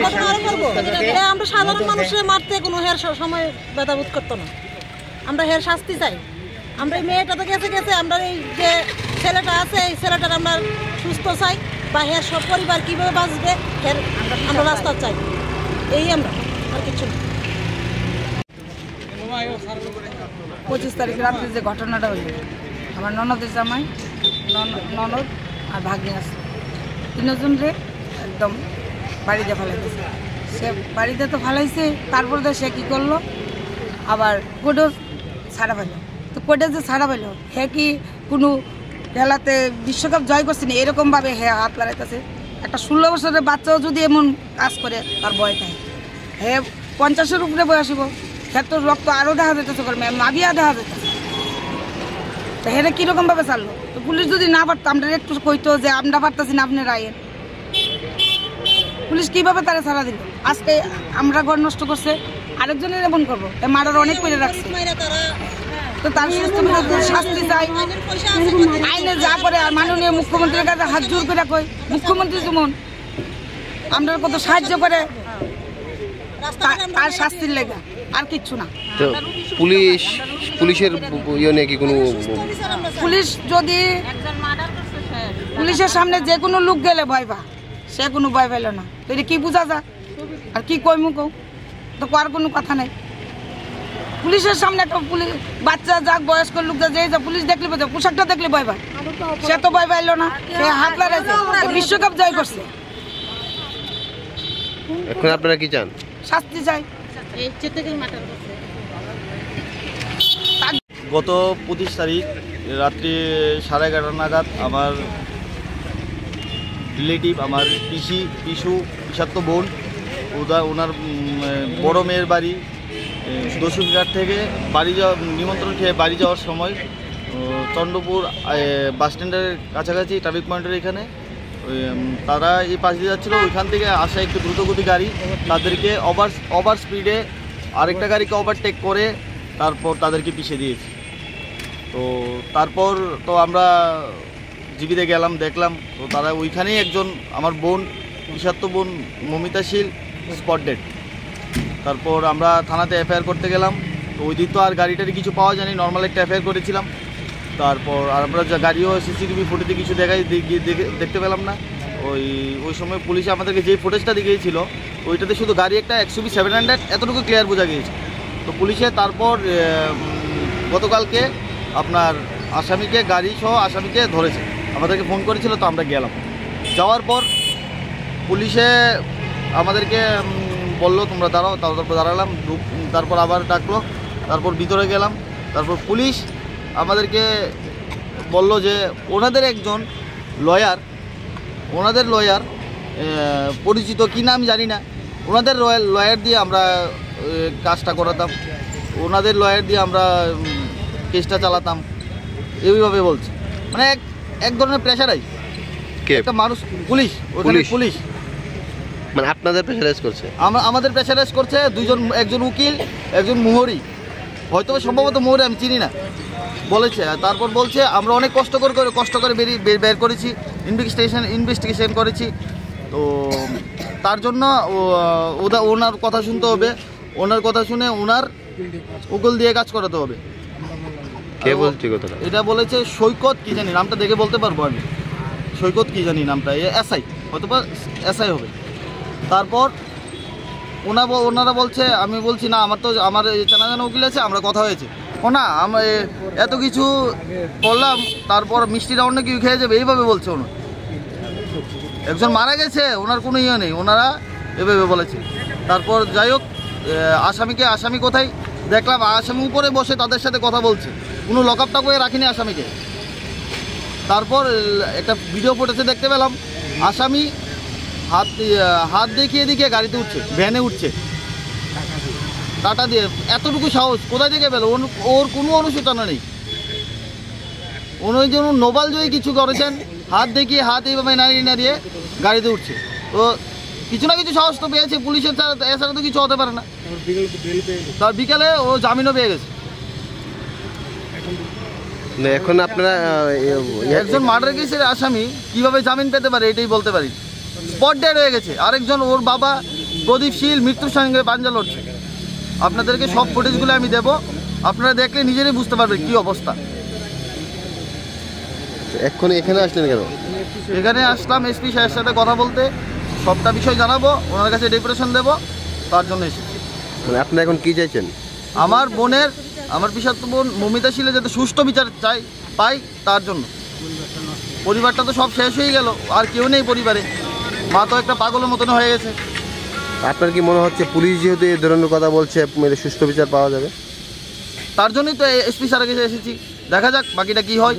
ঘটনা আরো করবো। আমরা সাধারণ মানুষের মারতে কোনো হের সময় ব্যথাবোধ করতো না। আমরা হের শাস্তি চাই। আমরা এই মেয়েটা তো গেছে আমরা এই যে ছেলেটা আছে এই ছেলেটার আমরা সুস্থ চাই বা হের সব পরিবার কীভাবে বাঁচবে হের আমরা রাস্তা চাই। এই আমরা আর কিছু না। 25 তারিখ রাত্রে যে ঘটনাটা হইল, আমার ননদের জামাই, ননদ আর ভাগ্নি আছে, তিনজন রে একদম বাড়িতে ফেলাইতেছে। সে বাড়িতে তো ফেলাইছে, তারপর তো সে কী করলো, আবার কোর্টও ছাড়া পাইল। তো কোর্টে যে ছাড়া পাইল, হে কি কোনো খেলাতে বিশ্বকাপ জয় করছে না এরকমভাবে হে হাত লাগাইতেছে। একটা 16 বছরের বাচ্চাও যদি এমন কাজ করে তার ভয় থাকে। হে 50-এর উপরে বয়স হইব, হে তো রক্ত আরও দেখা যেতেছে, মাভিয়া দেখা যেতেছে। তো হেরে কীরকমভাবে চাললো? তো পুলিশ যদি না পারতো, আমরা একটু কইতো যে আমরা পারতেছি না, আপনি রায়ের। পুলিশ কীভাবে তারা ছাড়া দিল? আজকে আমরা ঘর নষ্ট করছে, আরেকজনের এমন করবো, মারার অনেক করে রাখছে। তো তার শাস্তি চাই, আইনে যা করে। আর মাননীয় মুখ্যমন্ত্রীর কাছে হাত জোর করে কই, মুখ্যমন্ত্রী যেমন আমরা কত সাহায্য করে, তার শাস্তির লেগে আর কিচ্ছু না। তো পুলিশের ইয়ে নিয়ে কি কোনো পুলিশ যদি পুলিশের সামনে যে কোনো লোক গেলে ভয় পা, সে কোনো ভয় পাইল না। তো এটা কি বোঝা যায়? আর কি কইমু কও, তো আর কোনো কথা নাই। পুলিশের সামনে একটা পুলিশ বাচ্চা যাক বয়স্ক লোক যে পুলিশ দেখলে বোঝা, পোশাকটা দেখলে ভয় পায়, সে তো ভয় পাইল না। সে হাত লাগাইছে, বিশ্বকাপ জয় করছে। এখন আপনারা কি চান? শাস্তি চাই। গত 25 তারিখ রাত্রি 11:30 নাগাদ আমার রিলেটিভ, আমার পিসাত্ত বোন, ওনার বড় মেয়ের বাড়ি দস্যুবিহার থেকে বাড়ি যাওয়া নিমন্ত্রণ খেয়ে বাড়ি যাওয়ার সময় চন্দ্রপুর বাসস্ট্যান্ডের কাছাকাছি ট্রাফিক পয়েন্টের এখানে তারা এই পাশ দিয়ে যাচ্ছিলো। ওইখান থেকে আসা একটু দ্রুতগতি গাড়ি তাদেরকে ওভার স্পিডে আরেকটা গাড়িকে ওভারটেক করে তারপর তাদেরকে পিছিয়ে দিয়েছে। তো তারপর তো আমরা জিবিতে গেলাম, দেখলাম তো তারা ওইখানেই একজন আমার বোন, পিসাত্ত বোন মমিতাশীল স্পট ডেড। তারপর আমরা থানাতে এফআইআর করতে গেলাম। তো ওই দিন তো আর গাড়িটারি কিছু পাওয়া যায়নি, নর্মাল একটা এফআইআর করেছিলাম। তারপর আর আমরা গাড়িও সিসিটিভি ফুটেজে কিছু দেখতে পেলাম না। ওই সময় পুলিশ আমাদেরকে যে ফুটেজটা দেখিয়েছিল ওইটাতে শুধু গাড়ি একটা XUV 700 এতটুকু ক্লিয়ার বোঝা গিয়েছে। তো পুলিশে তারপর গতকালকে আপনার আসামিকে গাড়ি সহ আসামিকে ধরেছে, আমাদেরকে ফোন করেছিল। তো আমরা গেলাম, যাওয়ার পর পুলিশে আমাদেরকে বললো তোমরা দাঁড়াও, তারপর দাঁড়ালাম। তারপর আবার ডাকলো, তারপর ভিতরে গেলাম। তারপর পুলিশ আমাদেরকে বলল যে ওনাদের একজন লয়ার পরিচিত, কি নাম জানি না, ওনাদের লয়ার দিয়ে আমরা কাজটা করাতাম, ওনাদের লয়ার দিয়ে আমরা কেসটা চালাতাম, এইভাবে বলছে। মানে এক ধরনের প্রেশারাইজ একটা মানুষ, পুলিশ মানে আপনাদের প্রেশারাইজ করছে, আমাদের প্রেশারাইজ করছে। একজন উকিল, একজন মোহরি, হয়তো সম্ভবত মোহরি, আমি চিনি না, বলেছে। তারপর বলছে আমরা অনেক কষ্ট করে বের করেছি, ইনভেস্টিগেশন করেছি। তো তার জন্য ওনার কথা শুনতে হবে, ওনার কথা শুনে ওনার উকিল দিয়ে কাজ করাতে হবে। কে বলছে কথাটা? এটা বলেছে সৈকত, কি জানি নামটা দেখে বলতে পারবো আমি, সৈকত কি জানি নামটা, এসআই, হয়তো বা এসআই হবে। তারপর ওনারা বলছে, আমি বলছি না, আমার জানা উকিল আছে, আমরা কথা হয়েছে। না আমরা এত কিছু করলাম, তারপর মিষ্টিটা অন্য কেউ খেয়ে যাবে, এইভাবে বলছে। একজন মারা গেছে, ওনার কোনো ইয়ে নেই, ওনারা এভাবে বলেছে। তারপর যাই হোক, আসামি কোথায় দেখলাম, আসামি উপরে বসে তাদের সাথে কথা বলছে, কোনো লকআপটা করে রাখিনি আসামিকে। তারপর একটা ভিডিও ফুটেজে দেখতে পেলাম আসামি হাত দেখিয়ে গাড়িতে উঠছে, ভ্যানে উঠছে টাটা দিয়ে। এতটুকু সাহস কোথায় থেকে পেল? ওর কোনো অনুশোচনা নেই। উনি যেন নোবেল জয়ী কিছু করেছেন, হাত এইভাবে নাড়িয়ে গাড়িতে উঠছে। তো কিছু না কিছু সাহস তো পেয়েছে পুলিশের, এছাড়া তো কিছু হতে পারে না। তার বিকালে ও জামিনও পেয়ে গেছে। এখন আপনারা একজন মার্ডার কেসের আসামি কিভাবে জামিন পেতে পারে এটাই বলতে পারি। স্পট ডেড হয়ে গেছে। আরেকজন ওর বাবা প্রদীপশীল মৃত্যুর সঙ্গে পাঞ্জা লড়ছে। আপনাদেরকে সব ফুটেজগুলো আমি দেব, আপনারা দেখলে নিজেরাই বুঝতে পারবেন কী অবস্থা। এক্ষুনি এখানে আসলেন কেন? এখানে আসলাম এসপি সাহেবের সাথে কথা বলতে, সবটা বিষয় জানাবো, ওনার কাছে ডেপুটেশন দেব, তার জন্য এসেছি। মানে আপনি এখন কি চাইছেন? আমার বোনের, আমার পিসাতো বোন মমিতা শিলে যাতে সুষ্ঠু বিচার পাই তার জন্য। পরিবারটা তো সব শেষ হয়ে গেল, আর কেউ নেই পরিবারে, মা তো একটা পাগলের মতন হয়ে গেছে। আপনার কি মনে হচ্ছে পুলিশ যেহেতু এই ধরনের কথা বলছে সুষ্ঠু বিচার পাওয়া যাবে? তার জন্যই তো এসপি স্যারের কাছে এসেছি, দেখা যাক বাকিটা কি হয়।